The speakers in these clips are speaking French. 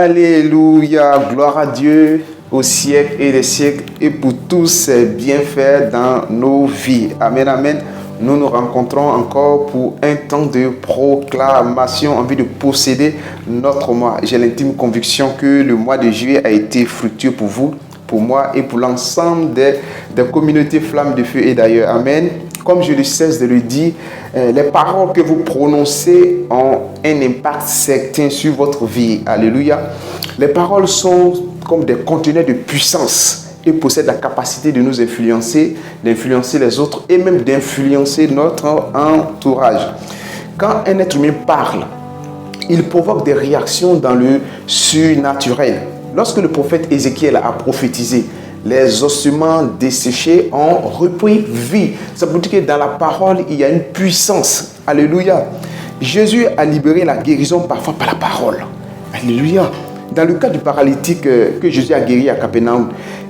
Alléluia, gloire à Dieu au siècle et des siècles et pour tous ses bienfaits dans nos vies. Amen, amen. Nous nous rencontrons encore pour un temps de proclamation en vue de posséder notre mois. J'ai l'intime conviction que le mois de juillet a été fructueux pour vous, pour moi et pour l'ensemble des communautés Flammes de Feu et d'ailleurs. Amen. Comme je ne cesse de le dire, les paroles que vous prononcez ont un impact certain sur votre vie. Alléluia. Les paroles sont comme des conteneurs de puissance et possèdent la capacité de nous influencer, d'influencer les autres et même d'influencer notre entourage. Quand un être humain parle, il provoque des réactions dans le surnaturel. Lorsque le prophète Ézéchiel a prophétisé, les ossements desséchés ont repris vie. Ça veut dire que dans la parole, il y a une puissance. Alléluia. Jésus a libéré la guérison parfois par la parole. Alléluia. Dans le cas du paralytique que Jésus a guéri à Capernaum,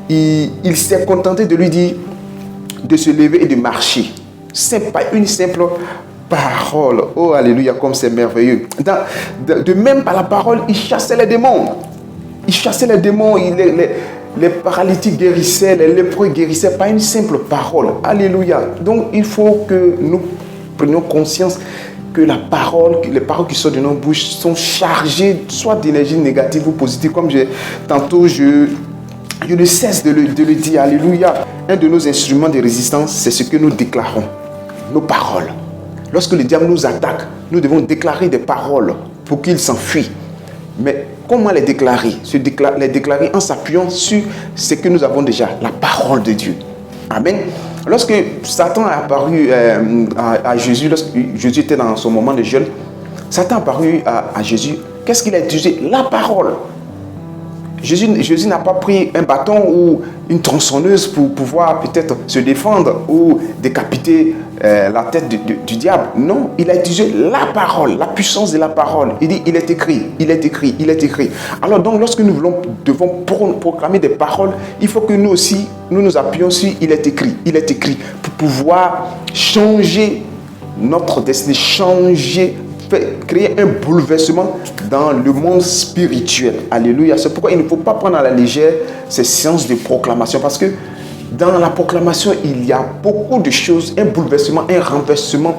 il s'est contenté de lui dire de se lever et de marcher. C'est pas une simple parole. Oh, alléluia, comme c'est merveilleux. De même par la parole, il chassait les démons. Il chassait les démons, les paralytiques guérissaient, les lépreux guérissaient par une simple parole. Alléluia. Donc, il faut que nous prenions conscience que les paroles qui sortent de nos bouches sont chargées soit d'énergie négative ou positive. Comme tantôt, je ne cesse de le dire. Alléluia. Un de nos instruments de résistance, c'est ce que nous déclarons. Nos paroles. Lorsque le diable nous attaque, nous devons déclarer des paroles pour qu'il s'enfuit. Mais comment les déclarer? Les déclarer en s'appuyant sur ce que nous avons déjà, la parole de Dieu. Amen. Lorsque Satan a apparu à Jésus, lorsque Jésus était dans son moment de jeûne, Satan a apparu à Jésus. Qu'est-ce qu'il a utilisé? La parole. Jésus n'a pas pris un bâton ou une tronçonneuse pour pouvoir peut-être se défendre ou décapiter la tête du diable. Non, il a utilisé la parole, la puissance de la parole. Il dit, il est écrit, il est écrit, il est écrit. Alors donc, lorsque nous devons proclamer des paroles, il faut que nous aussi, nous appuyons sur il est écrit, pour pouvoir changer notre destinée, créer un bouleversement dans le monde spirituel. Alléluia. C'est pourquoi il ne faut pas prendre à la légère ces séances de proclamation. Parce que dans la proclamation, il y a beaucoup de choses, un bouleversement, un renversement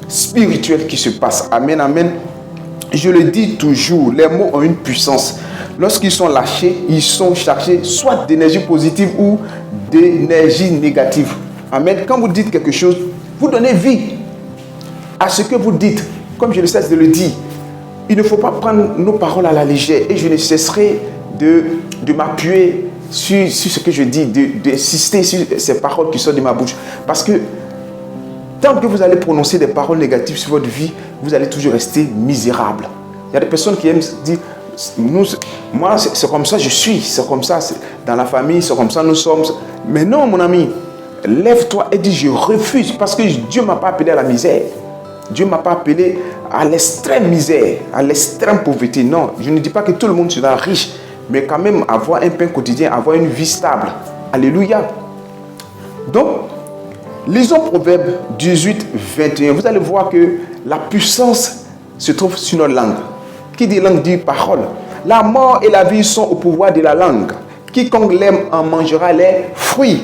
spirituel qui se passe. Amen, amen. Je le dis toujours, les mots ont une puissance. Lorsqu'ils sont lâchés, ils sont chargés soit d'énergie positive ou d'énergie négative. Amen. Quand vous dites quelque chose, vous donnez vie à ce que vous dites. Comme je ne cesse de le dire, il ne faut pas prendre nos paroles à la légère et je ne cesserai de m'appuyer sur ce que je dis, d'insister sur ces paroles qui sortent de ma bouche. Parce que tant que vous allez prononcer des paroles négatives sur votre vie, vous allez toujours rester misérable. Il y a des personnes qui aiment dire, moi c'est comme ça je suis, c'est comme ça dans la famille, c'est comme ça nous sommes. Mais non mon ami, lève-toi et dis je refuse parce que Dieu ne m'a pas appelé à la misère. Dieu ne m'a pas appelé à l'extrême misère, à l'extrême pauvreté. Non, je ne dis pas que tout le monde sera riche, mais quand même avoir un pain quotidien, avoir une vie stable. Alléluia. Donc, lisons Proverbe 18, 21. Vous allez voir que la puissance se trouve sur notre langue. Qui dit langue dit parole. La mort et la vie sont au pouvoir de la langue. Quiconque l'aime en mangera les fruits.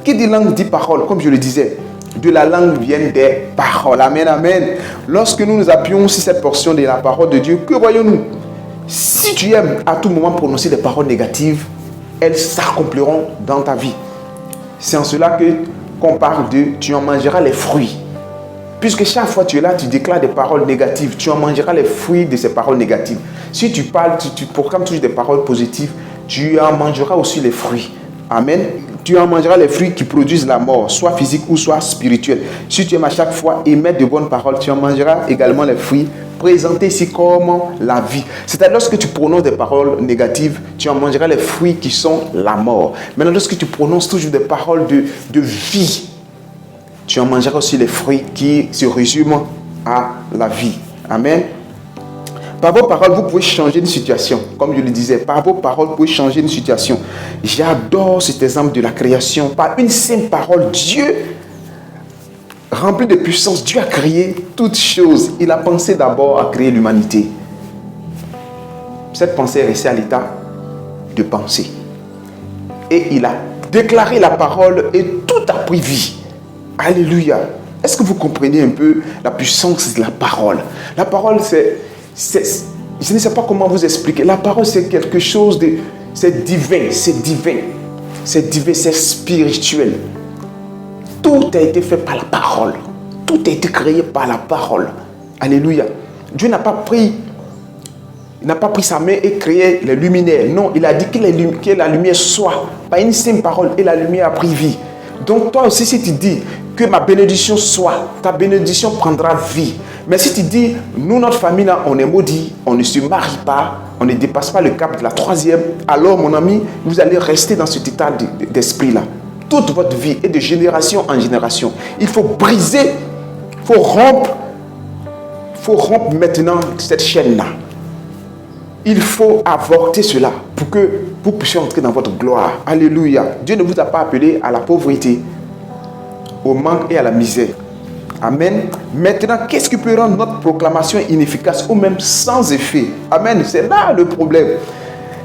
Qui dit langue dit parole, comme je le disais. De la langue viennent des paroles. Amen, amen. Lorsque nous nous appuyons sur cette portion de la parole de Dieu, que voyons-nous? Si tu aimes à tout moment prononcer des paroles négatives, elles s'accompliront dans ta vie. C'est en cela qu'on parle de tu en mangeras les fruits. Puisque chaque fois que tu es là, tu déclares des paroles négatives, tu en mangeras les fruits de ces paroles négatives. Si tu parles, tu proclames toujours des paroles positives, tu en mangeras aussi les fruits. Amen. Tu en mangeras les fruits qui produisent la mort, soit physique ou soit spirituelle. Si tu aimes à chaque fois émettre de bonnes paroles, tu en mangeras également les fruits présentés ici comme la vie. C'est-à-dire lorsque tu prononces des paroles négatives, tu en mangeras les fruits qui sont la mort. Maintenant, lorsque tu prononces toujours des paroles de vie, tu en mangeras aussi les fruits qui se résument à la vie. Amen. Par vos paroles, vous pouvez changer une situation. Comme je le disais, par vos paroles, vous pouvez changer une situation. J'adore cet exemple de la création. Par une simple parole, Dieu, rempli de puissance, Dieu a créé toutes choses. Il a pensé d'abord à créer l'humanité. cette pensée est restée à l'état de pensée. Et il a déclaré la parole et tout a pris vie. Alléluia. Est-ce que vous comprenez un peu la puissance de la parole? La parole, je ne sais pas comment vous expliquer. La parole, c'est quelque chose de... C'est divin, c'est divin. C'est divin, c'est spirituel. Tout a été fait par la parole. Tout a été créé par la parole. Alléluia. Dieu n'a pas pris sa main et créé les luminaires. Non, il a dit que la lumière soit. Par une simple parole, et la lumière a pris vie. Donc toi aussi, si tu dis que ma bénédiction soit, ta bénédiction prendra vie. Mais si tu dis, nous, notre famille, là, on est maudit, on ne se marie pas, on ne dépasse pas le cap de la 3e, alors mon ami, vous allez rester dans cet état d'esprit-là. Toute votre vie et de génération en génération. Il faut briser, il faut rompre maintenant cette chaîne-là. Il faut avorter cela pour que vous puissiez entrer dans votre gloire. Alléluia. Dieu ne vous a pas appelé à la pauvreté, au manque et à la misère. Amen. Maintenant, qu'est-ce qui peut rendre notre proclamation inefficace ou même sans effet? Amen. C'est là le problème.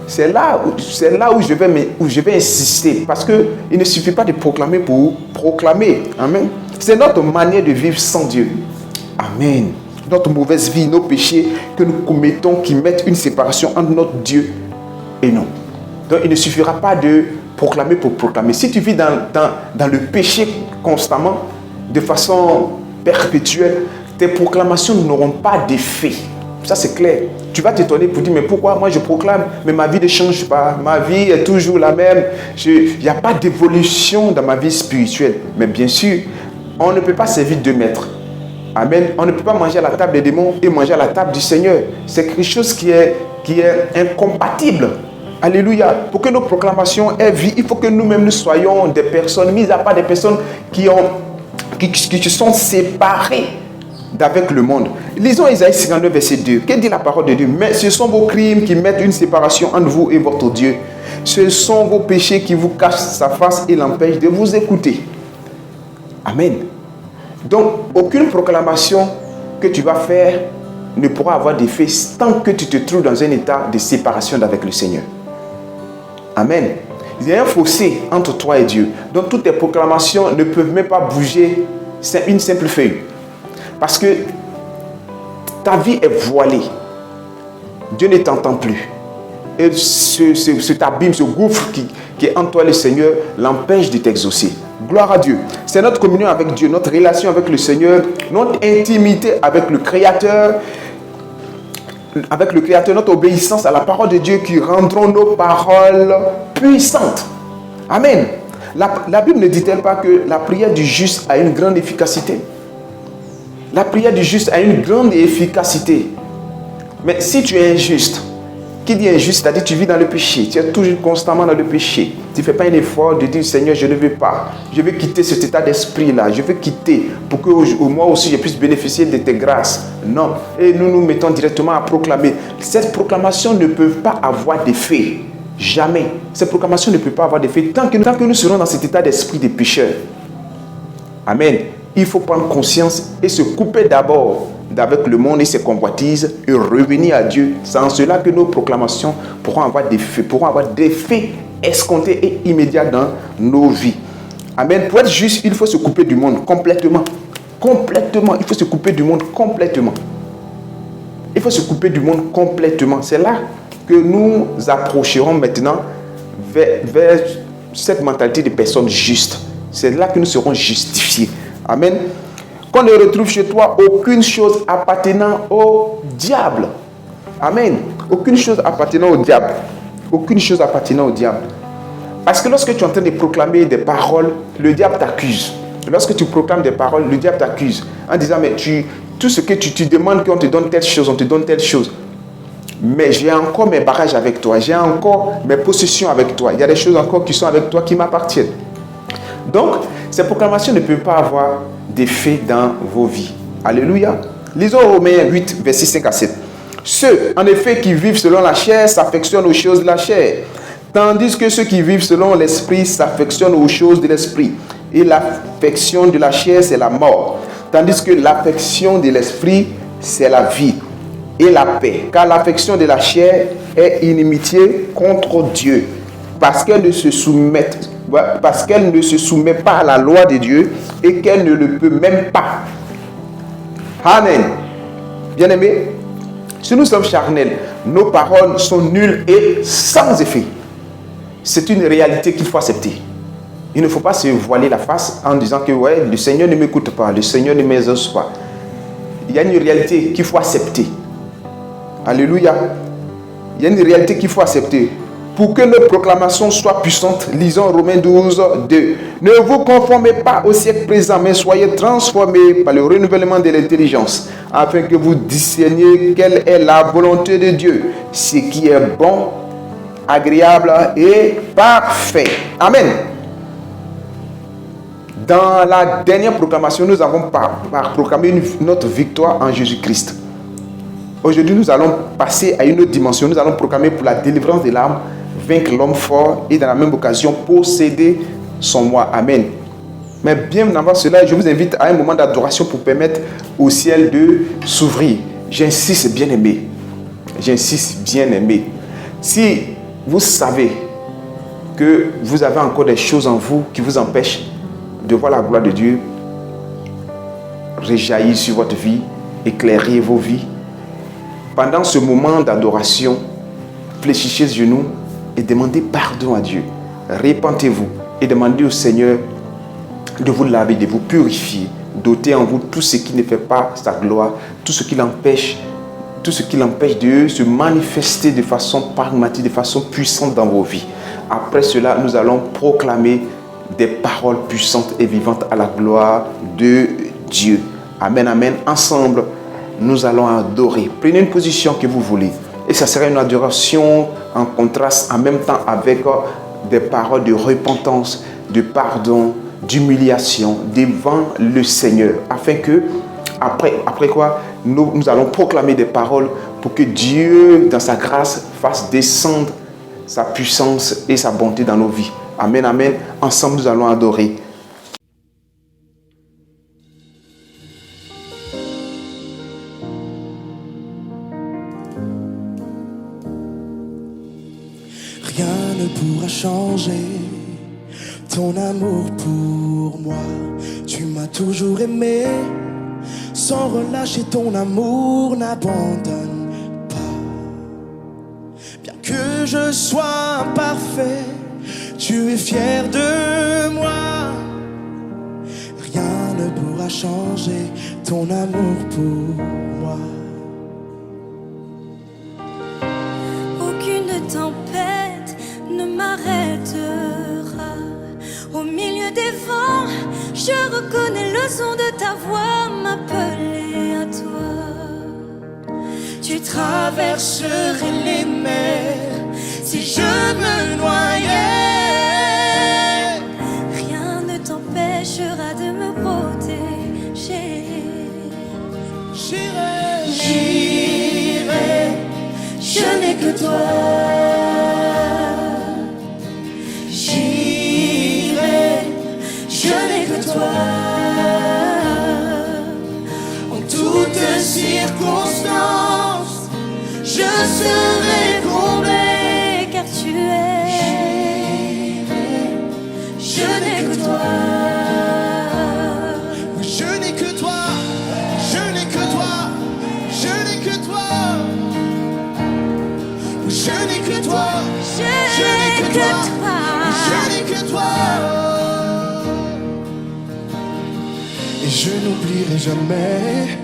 C'est là où je vais insister. Parce qu'il ne suffit pas de proclamer pour proclamer. Amen. C'est notre manière de vivre sans Dieu. Amen. Notre mauvaise vie, nos péchés que nous commettons qui mettent une séparation entre notre Dieu et nous. Donc il ne suffira pas de proclamer pour proclamer. Si tu vis dans le péché constamment, de façon perpétuelle, tes proclamations n'auront pas d'effet. Ça c'est clair. Tu vas t'étonner pour dire, mais pourquoi moi je proclame, mais ma vie ne change pas, ma vie est toujours la même, il n'y a pas d'évolution dans ma vie spirituelle. Mais bien sûr, on ne peut pas servir deux maîtres. Amen. On ne peut pas manger à la table des démons et manger à la table du Seigneur. C'est quelque chose qui est incompatible. Alléluia. Pour que nos proclamations aient vie, il faut que nous-mêmes nous soyons des personnes, mis à part des personnes qui se sont séparées d'avec le monde. Lisons Isaïe 59, verset 2. Que dit la parole de Dieu? Mais ce sont vos crimes qui mettent une séparation entre vous et votre Dieu. Ce sont vos péchés qui vous cachent sa face et l'empêchent de vous écouter. Amen. Donc, aucune proclamation que tu vas faire ne pourra avoir d'effet tant que tu te trouves dans un état de séparation avec le Seigneur. Amen. Il y a un fossé entre toi et Dieu. Donc, toutes tes proclamations ne peuvent même pas bouger une simple feuille. Parce que ta vie est voilée. Dieu ne t'entend plus. Et cet abîme, ce gouffre qui est entre toi et le Seigneur l'empêche de t'exaucer. Gloire à Dieu. C'est notre communion avec Dieu, notre relation avec le Seigneur, notre intimité avec le Créateur, notre obéissance à la parole de Dieu qui rendront nos paroles puissantes. Amen. La Bible ne dit-elle pas que la prière du juste a une grande efficacité? La prière du juste a une grande efficacité. Mais si tu es injuste, qui dit injuste, c'est-à-dire tu vis dans le péché, tu es toujours constamment dans le péché. Tu ne fais pas un effort de dire, Seigneur, je ne veux pas. Je veux quitter cet état d'esprit-là. Je veux quitter pour que moi aussi je puisse bénéficier de tes grâces. Non. Et nous nous mettons directement à proclamer. Ces proclamations ne peuvent pas avoir d'effet. Jamais. Ces proclamations ne peuvent pas avoir d'effet tant que nous serons dans cet état d'esprit des pécheurs. Amen. Il faut prendre conscience et se couper d'abord d'avec le monde et ses convoitises et revenir à Dieu. C'est en cela que nos proclamations pourront avoir des effets escomptés et immédiats dans nos vies. Amen. Pour être juste, il faut se couper du monde complètement. Complètement. Il faut se couper du monde complètement. Il faut se couper du monde complètement. C'est là que nous approcherons maintenant vers cette mentalité de personnes justes. C'est là que nous serons justifiés. Amen. Qu'on ne retrouve chez toi aucune chose appartenant au diable. Amen. Aucune chose appartenant au diable. Aucune chose appartenant au diable. Parce que lorsque tu es en train de proclamer des paroles, le diable t'accuse. Lorsque tu proclames des paroles, le diable t'accuse. En disant, mais tout ce que tu demandes qu'on te donne telle chose, on te donne telle chose. Mais j'ai encore mes bagages avec toi. J'ai encore mes possessions avec toi. Il y a des choses encore qui sont avec toi qui m'appartiennent. Donc, ces proclamations ne peuvent pas avoir d'effet dans vos vies. Alléluia. Lisons Romains 8, versets 5 à 7. Ceux, en effet, qui vivent selon la chair s'affectionnent aux choses de la chair, tandis que ceux qui vivent selon l'esprit s'affectionnent aux choses de l'esprit. Et l'affection de la chair, c'est la mort, tandis que l'affection de l'esprit, c'est la vie. et la paix, car l'affection de la chair est inimitié contre Dieu, parce qu'elle ne se soumet pas à la loi de Dieu et qu'elle ne le peut même pas. Amen. Bien-aimés, si nous sommes charnels, nos paroles sont nulles et sans effet. C'est une réalité qu'il faut accepter. Il ne faut pas se voiler la face en disant que ouais, le Seigneur ne m'écoute pas, le Seigneur ne m'exauce pas. Il y a une réalité qu'il faut accepter. Alléluia. Il y a une réalité qu'il faut accepter. Pour que nos proclamations soient puissantes, lisons Romains 12, 2. Ne vous conformez pas au siècle présent, mais soyez transformés par le renouvellement de l'intelligence, afin que vous discerniez quelle est la volonté de Dieu, ce qui est bon, agréable et parfait. Amen. Dans la dernière proclamation, nous avons proclamé notre victoire en Jésus-Christ. Aujourd'hui, nous allons passer à une autre dimension. Nous allons proclamer pour la délivrance de l'âme, vaincre l'homme fort et dans la même occasion posséder son moi. Amen. Mais bien avant cela, je vous invite à un moment d'adoration pour permettre au ciel de s'ouvrir. J'insiste, bien-aimé. J'insiste, bien-aimé. Si vous savez que vous avez encore des choses en vous qui vous empêchent de voir la gloire de Dieu rejaillir sur votre vie, éclairer vos vies, pendant ce moment d'adoration, fléchissez les genoux et demandez pardon à Dieu. Repentez-vous et demandez au Seigneur de vous laver, de vous purifier, d'ôter en vous tout ce qui ne fait pas sa gloire, tout ce qui l'empêche de se manifester de façon pragmatique, de façon puissante dans vos vies. Après cela, nous allons proclamer des paroles puissantes et vivantes à la gloire de Dieu. Amen, amen. Ensemble, nous allons adorer. Prenez une position que vous voulez. Et ça sera une adoration en contraste en même temps avec des paroles de repentance, de pardon, d'humiliation devant le Seigneur. Afin que, après quoi, nous allons proclamer des paroles pour que Dieu, dans sa grâce, fasse descendre sa puissance et sa bonté dans nos vies. Amen, amen. Ensemble, nous allons adorer. Rien ne pourra changer ton amour pour moi. Tu m'as toujours aimé, sans relâcher ton amour n'abandonne pas. Bien que je sois imparfait, tu es fier de moi. Rien ne pourra changer ton amour pour moi. Aucune tempête ne m'arrêtera. Au milieu des vents, je reconnais le son de ta voix m'appeler à toi. Tu traverserais les mers si je me noyais. Rien ne t'empêchera de me protéger. J'irai, je n'ai que toi. Je n'ai que toi. en toutes circonstances, je serai comblé. Car tu es. Je n'ai que toi. Je n'ai que toi, je n'ai que toi, je n'ai que toi. Je n'ai que toi, Je n'ai que toi. je n'ai que toi. Et je n'oublierai jamais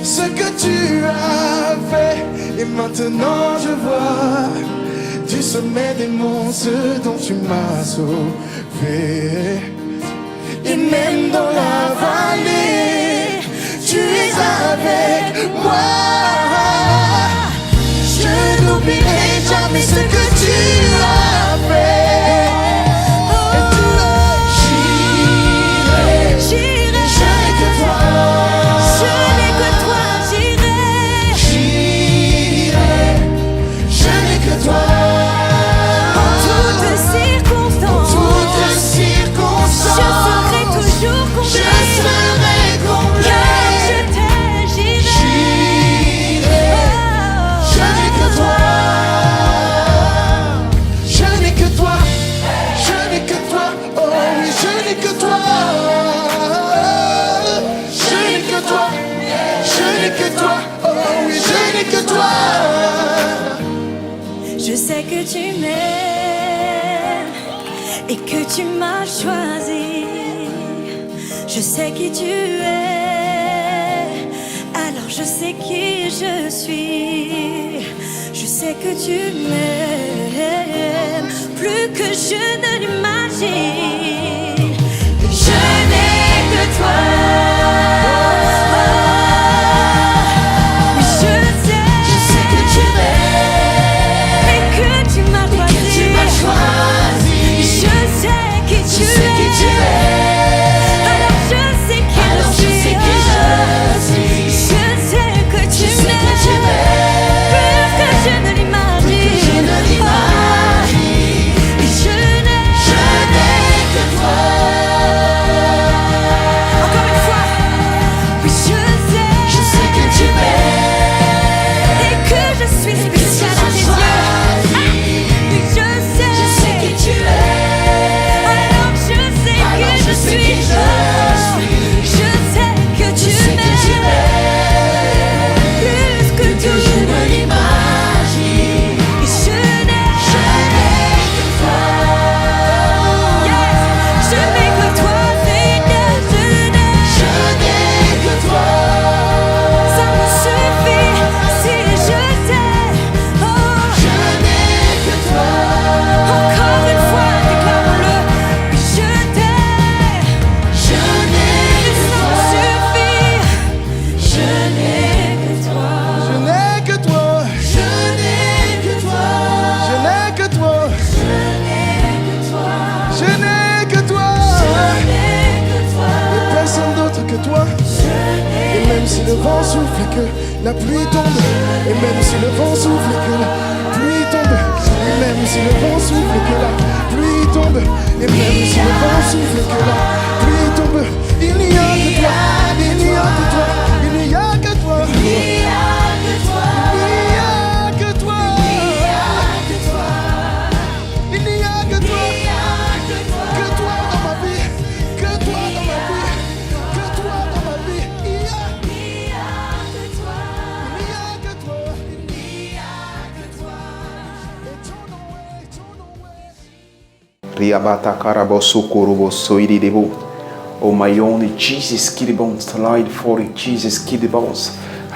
ce que tu as fait. Et maintenant je vois du sommet des monts ce dont tu m'as sauvé. Et même dans la vallée, tu es avec moi. Je n'oublierai jamais ce que tu as fait. sais que tu m'aimes et que tu m'as choisi. Je sais qui tu es, alors je sais qui je suis. Je sais que tu m'aimes plus que je ne l'imagine. Je n'ai que toi. Le vent souffle et que la pluie tombe, et même si le vent souffle et que la pluie tombe, et même si le vent souffle et que la pluie tombe, et même si le vent souffle et que la pluie tombe, il n'y a que toi, il n'y a que toi, il n'y a que toi, il n'y a que toi, il n'y a que toi, il n'y a que toi, que toi dans ma vie, que toi dans ma vie, que toi dans ma vie. Riabata karaboso koroboso iridebo. Oh my only Jesus kidibons, slide for it, Jesus kidibons.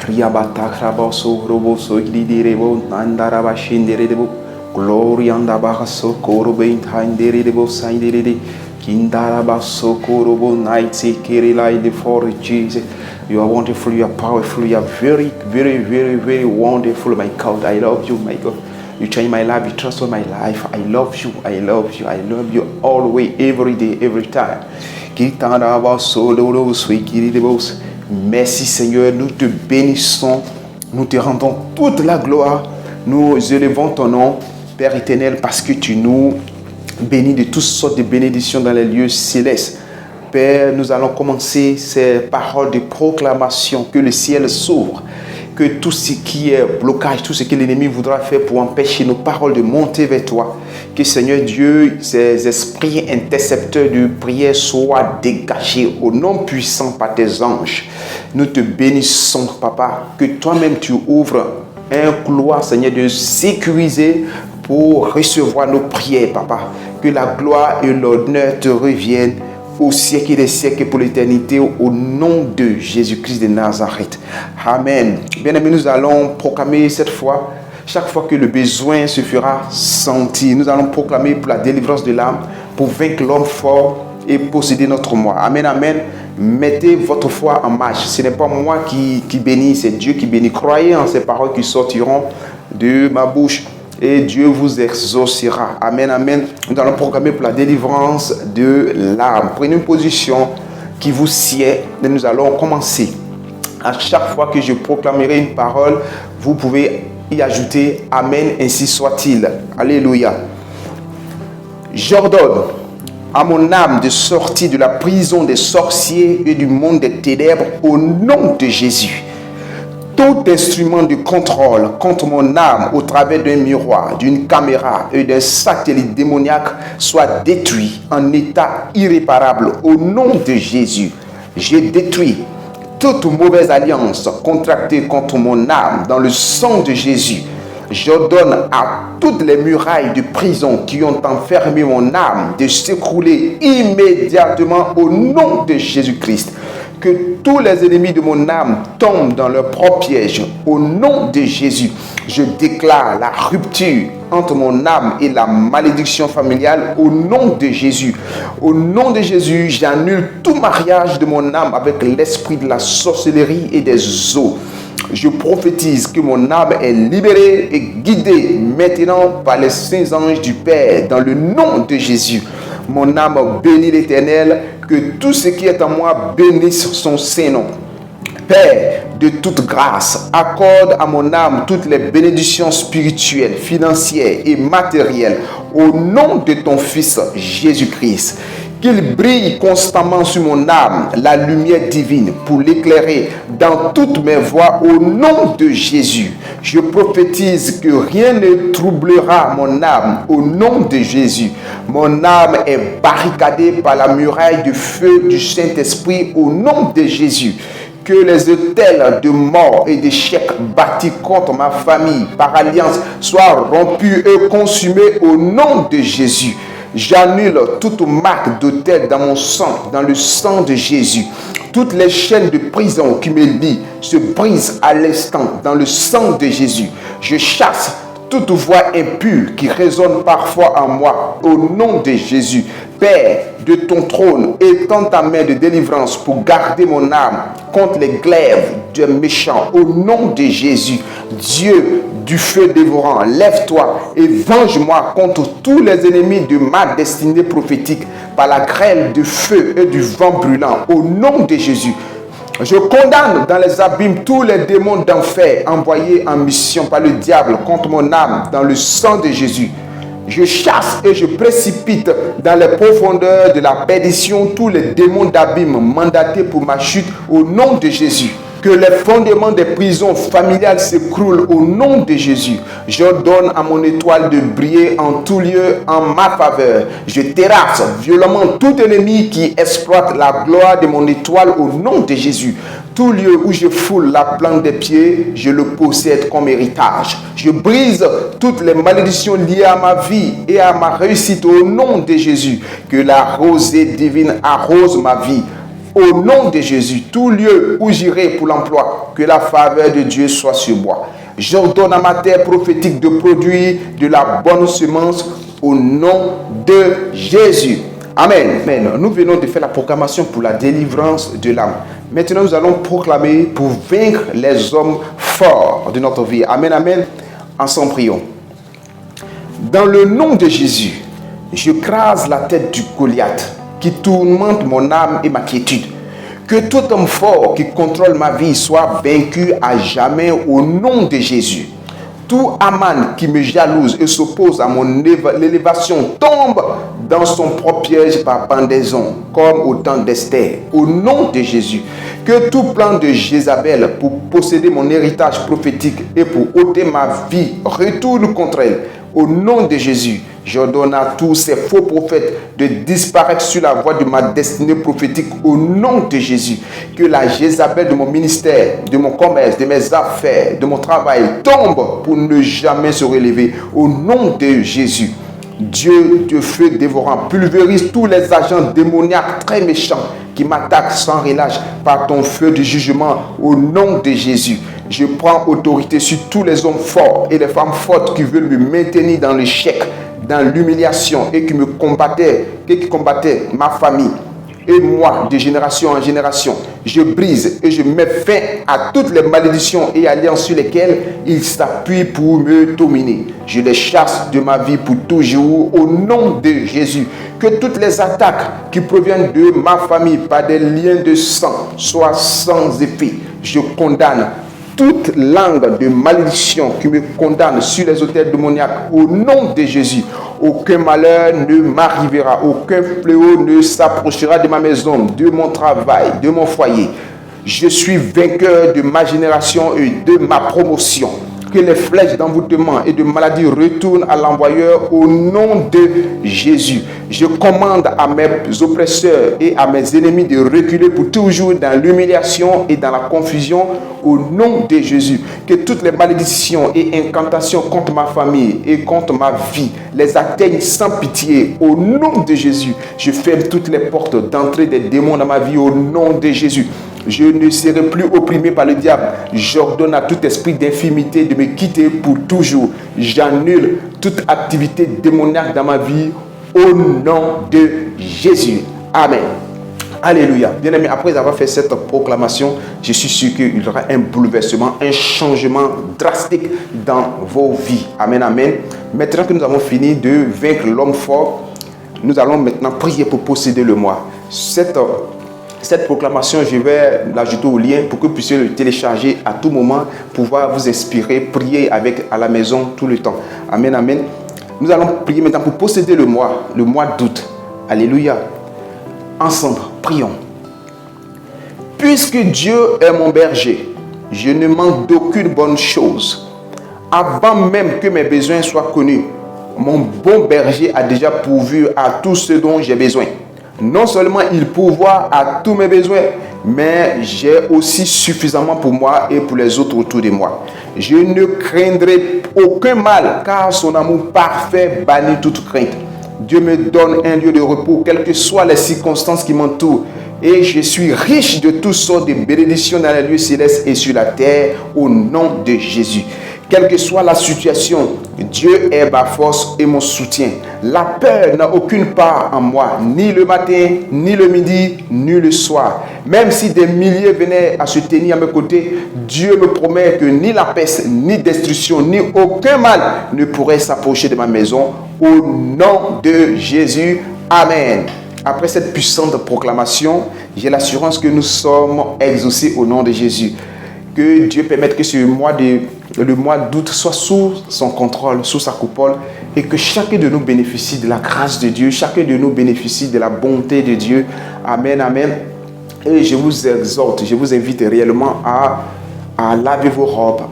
Riabata karaboso roboso iridebo, nandaraba shinderedebo. Glory andabaso korobe hinderedebo sainderede. Kindarabaso korobo nights kirilai for Jesus. You are wonderful, you are powerful, you are very, very, very, very wonderful, my God. I love you, my God. You change my life, you transform my life. I love you, I love you, I love you always, every day, every time. Merci Seigneur, nous te bénissons, nous te rendons toute la gloire, nous élevons ton nom, Père éternel, parce que tu nous bénis de toutes sortes de bénédictions dans les lieux célestes. Père, nous allons commencer ces paroles de proclamation, que le ciel s'ouvre, que tout ce qui est blocage, tout ce que l'ennemi voudra faire pour empêcher nos paroles de monter vers toi, que Seigneur Dieu, ces esprits intercepteurs de prière soient dégagés au nom puissant par tes anges. Nous te bénissons, Papa, que toi-même tu ouvres un couloir, Seigneur, de sécuriser pour recevoir nos prières, Papa. Que la gloire et l'honneur te reviennent au siècle des siècles pour l'éternité, au nom de Jésus-Christ de Nazareth. Amen. Bien-aimés, nous allons proclamer cette fois, chaque fois que le besoin se fera sentir, nous allons proclamer pour la délivrance de l'âme, pour vaincre l'homme fort et posséder notre moi. Amen, amen. Mettez votre foi en marche. Ce n'est pas moi qui bénis, c'est Dieu qui bénit. Croyez en ces paroles qui sortiront de ma bouche. Et Dieu vous exaucera. Amen, amen. Nous allons proclamer pour la délivrance de l'âme. Prenez une position qui vous sied et nous allons commencer. À chaque fois que je proclamerai une parole, vous pouvez y ajouter Amen, ainsi soit-il. Alléluia. J'ordonne à mon âme de sortir de la prison des sorciers et du monde des ténèbres au nom de Jésus. Tout instrument de contrôle contre mon âme au travers d'un miroir, d'une caméra et d'un satellite démoniaque soit détruit en état irréparable au nom de Jésus. Je détruis toute mauvaise alliance contractée contre mon âme dans le sang de Jésus. J'ordonne à toutes les murailles de prison qui ont enfermé mon âme de s'écrouler immédiatement au nom de Jésus-Christ. Que tous les ennemis de mon âme tombent dans leur propre piège au nom de Jésus. Je déclare la rupture entre mon âme et la malédiction familiale au nom de Jésus. Au nom de Jésus, j'annule tout mariage de mon âme avec l'esprit de la sorcellerie et des eaux. Je prophétise que mon âme est libérée et guidée maintenant par les saints anges du Père dans le nom de Jésus. Mon âme bénit l'Éternel, que tout ce qui est en moi bénisse son Saint-Nom. Père de toute grâce, accorde à mon âme toutes les bénédictions spirituelles, financières et matérielles au nom de ton Fils Jésus-Christ. Qu'il brille constamment sur mon âme la lumière divine pour l'éclairer dans toutes mes voies au nom de Jésus. Je prophétise que rien ne troublera mon âme au nom de Jésus. Mon âme est barricadée par la muraille de feu du Saint-Esprit au nom de Jésus. Que les autels de mort et d'échec bâtis contre ma famille par alliance soient rompus et consumés au nom de Jésus. J'annule toute marque d'autel dans mon sang, dans le sang de Jésus. Toutes les chaînes de prison qui me lient se brisent à l'instant dans le sang de Jésus. Je chasse toute voix impure qui résonne parfois en moi au nom de Jésus. Père, de ton trône, étends ta main de délivrance pour garder mon âme contre les glaives des méchants au nom de Jésus. Dieu du feu dévorant, lève-toi et venge-moi contre tous les ennemis de ma destinée prophétique par la grêle de feu et du vent brûlant au nom de Jésus. Je condamne dans les abîmes tous les démons d'enfer envoyés en mission par le diable contre mon âme dans le sang de Jésus. Je chasse et je précipite dans les profondeurs de la perdition tous les démons d'abîme mandatés pour ma chute au nom de Jésus. Que les fondements des prisons familiales s'écroulent au nom de Jésus. J'ordonne à mon étoile de briller en tout lieu en ma faveur. Je terrasse violemment tout ennemi qui exploite la gloire de mon étoile au nom de Jésus. Tout lieu où je foule la plante des pieds, je le possède comme héritage. Je brise toutes les malédictions liées à ma vie et à ma réussite au nom de Jésus. Que la rosée divine arrose ma vie. Au nom de Jésus, tout lieu où j'irai pour l'emploi, que la faveur de Dieu soit sur moi. J'ordonne à ma terre prophétique de produire de la bonne semence au nom de Jésus. Amen. Amen. Nous venons de faire la proclamation pour la délivrance de l'âme. Maintenant, nous allons proclamer pour vaincre les hommes forts de notre vie. Amen, amen. Ensemble, prions. Dans le nom de Jésus, je crase la tête du Goliath qui tourmente mon âme et ma quiétude. Que tout homme fort qui contrôle ma vie soit vaincu à jamais au nom de Jésus. Tout Aman qui me jalouse et s'oppose à mon élévation tombe dans son propre piège par pendaison, comme au temps d'Esther, au nom de Jésus. Que tout plan de Jézabel pour posséder mon héritage prophétique et pour ôter ma vie retourne contre elle, au nom de Jésus. J'ordonne à tous ces faux prophètes de disparaître sur la voie de ma destinée prophétique au nom de Jésus. Que la Jézabel de mon ministère, de mon commerce, de mes affaires, de mon travail tombe pour ne jamais se relever au nom de Jésus. Dieu de feu dévorant, pulvérise tous les agents démoniaques très méchants qui m'attaquent sans relâche par ton feu de jugement au nom de Jésus. Je prends autorité sur tous les hommes forts et les femmes fortes qui veulent me maintenir dans l'échec, dans l'humiliation et qui combattaient ma famille et moi de génération en génération. Je brise et je mets fin à toutes les malédictions et alliances sur lesquelles ils s'appuient pour me dominer. Je les chasse de ma vie pour toujours au nom de Jésus. Que toutes les attaques qui proviennent de ma famille par des liens de sang soient sans effet. Je condamne toute langue de malédiction qui me condamne sur les autels démoniaques au nom de Jésus. Aucun malheur ne m'arrivera, aucun fléau ne s'approchera de ma maison, de mon travail, de mon foyer. Je suis vainqueur de ma génération et de ma promotion. que les flèches d'envoûtement et de maladie retournent à l'envoyeur au nom de Jésus. Je commande à mes oppresseurs et à mes ennemis de reculer pour toujours dans l'humiliation et dans la confusion au nom de Jésus. Que toutes les malédictions et incantations contre ma famille et contre ma vie les atteignent sans pitié au nom de Jésus. Je ferme toutes les portes d'entrée des démons dans ma vie au nom de Jésus. Je ne serai plus opprimé par le diable. J'ordonne à tout esprit d'infimité de me quitter pour toujours. J'annule toute activité démoniaque dans ma vie au nom de Jésus. Amen. Alléluia. Bien-aimés, après avoir fait cette proclamation, je suis sûr qu'il y aura un bouleversement, un changement drastique dans vos vies. Amen, amen. Maintenant que nous avons fini de vaincre l'homme fort, nous allons maintenant prier pour posséder le moi. Cette proclamation, je vais l'ajouter au lien pour que vous puissiez le télécharger à tout moment, pouvoir vous inspirer, prier avec à la maison tout le temps. Amen, amen. Nous allons prier maintenant pour posséder le mois d'août. Alléluia. Ensemble, prions. Puisque Dieu est mon berger, je ne manque d'aucune bonne chose. Avant même que mes besoins soient connus, mon bon berger a déjà pourvu à tout ce dont j'ai besoin. Non seulement il pourvoit à tous mes besoins, mais j'ai aussi suffisamment pour moi et pour les autres autour de moi. Je ne craindrai aucun mal, car son amour parfait bannit toute crainte. Dieu me donne un lieu de repos, quelles que soient les circonstances qui m'entourent. Et je suis riche de toutes sortes de bénédictions dans les lieux célestes et sur la terre, au nom de Jésus. Quelle que soit la situation, Dieu est ma force et mon soutien. La peur n'a aucune part en moi, ni le matin, ni le midi, ni le soir. Même si des milliers venaient à se tenir à mes côtés, Dieu me promet que ni la peste, ni destruction, ni aucun mal ne pourrait s'approcher de ma maison. Au nom de Jésus, Amen. Après cette puissante proclamation, j'ai l'assurance que nous sommes exaucés au nom de Jésus. Que Dieu permette que le mois d'août soit sous son contrôle, sous sa coupole, et que chacun de nous bénéficie de la grâce de Dieu, chacun de nous bénéficie de la bonté de Dieu. Amen, amen. Et je vous exhorte, je vous invite réellement à laver vos robes.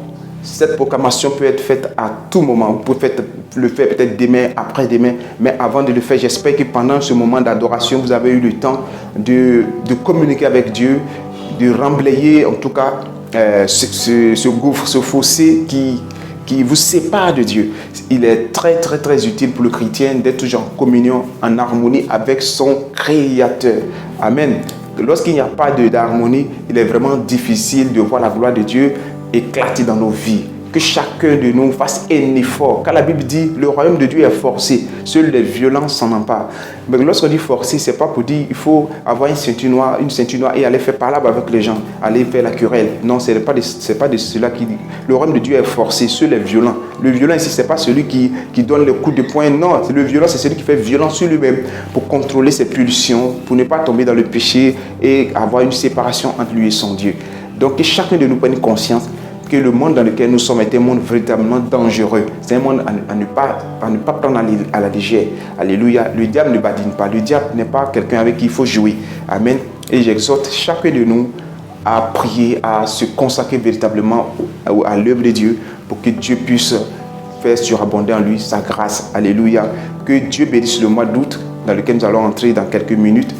Cette proclamation peut être faite à tout moment. Vous pouvez le faire peut-être demain, après-demain. Mais avant de le faire, j'espère que pendant ce moment d'adoration, vous avez eu le temps de communiquer avec Dieu, de remblayer en tout cas ce gouffre, ce fossé qui vous sépare de Dieu. Il est très très très utile pour le chrétien d'être toujours en communion, en harmonie avec son Créateur. Amen. Lorsqu'il n'y a pas d'harmonie, il est vraiment difficile de voir la gloire de Dieu éclater dans nos vies. Que chacun de nous fasse un effort. Quand la Bible dit le royaume de Dieu est forcé, seuls les violents s'en emparent. Mais lorsqu'on dit forcé, c'est pas pour dire il faut avoir une ceinture noire et aller faire parler avec les gens, aller faire la querelle. Non, c'est pas de cela qui dit. Le royaume de Dieu est forcé, seuls les violents. Le violent ici, c'est pas celui qui donne le coup de poing. Non, le violent, c'est celui qui fait violence sur lui-même pour contrôler ses pulsions, pour ne pas tomber dans le péché et avoir une séparation entre lui et son Dieu. Donc que chacun de nous prenne conscience que le monde dans lequel nous sommes est un monde véritablement dangereux. C'est un monde à ne pas prendre à la légère. Alléluia. Le diable ne badine pas. Le diable n'est pas quelqu'un avec qui il faut jouer. Amen. Et j'exhorte chacun de nous à prier, à se consacrer véritablement à l'œuvre de Dieu pour que Dieu puisse faire surabonder en lui sa grâce. Alléluia. Que Dieu bénisse le mois d'août dans lequel nous allons entrer dans quelques minutes,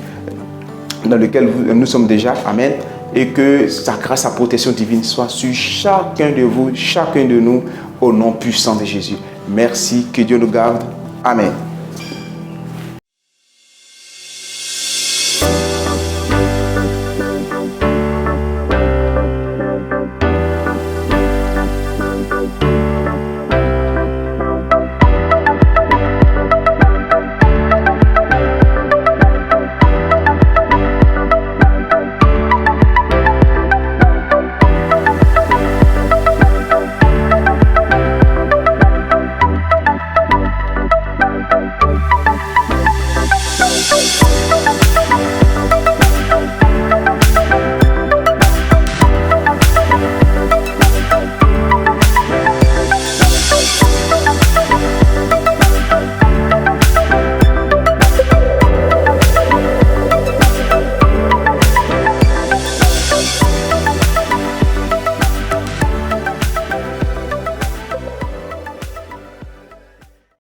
dans lequel nous sommes déjà. Amen. Et que sa grâce, sa protection divine soit sur chacun de vous, chacun de nous, au nom puissant de Jésus. Merci, que Dieu nous garde. Amen.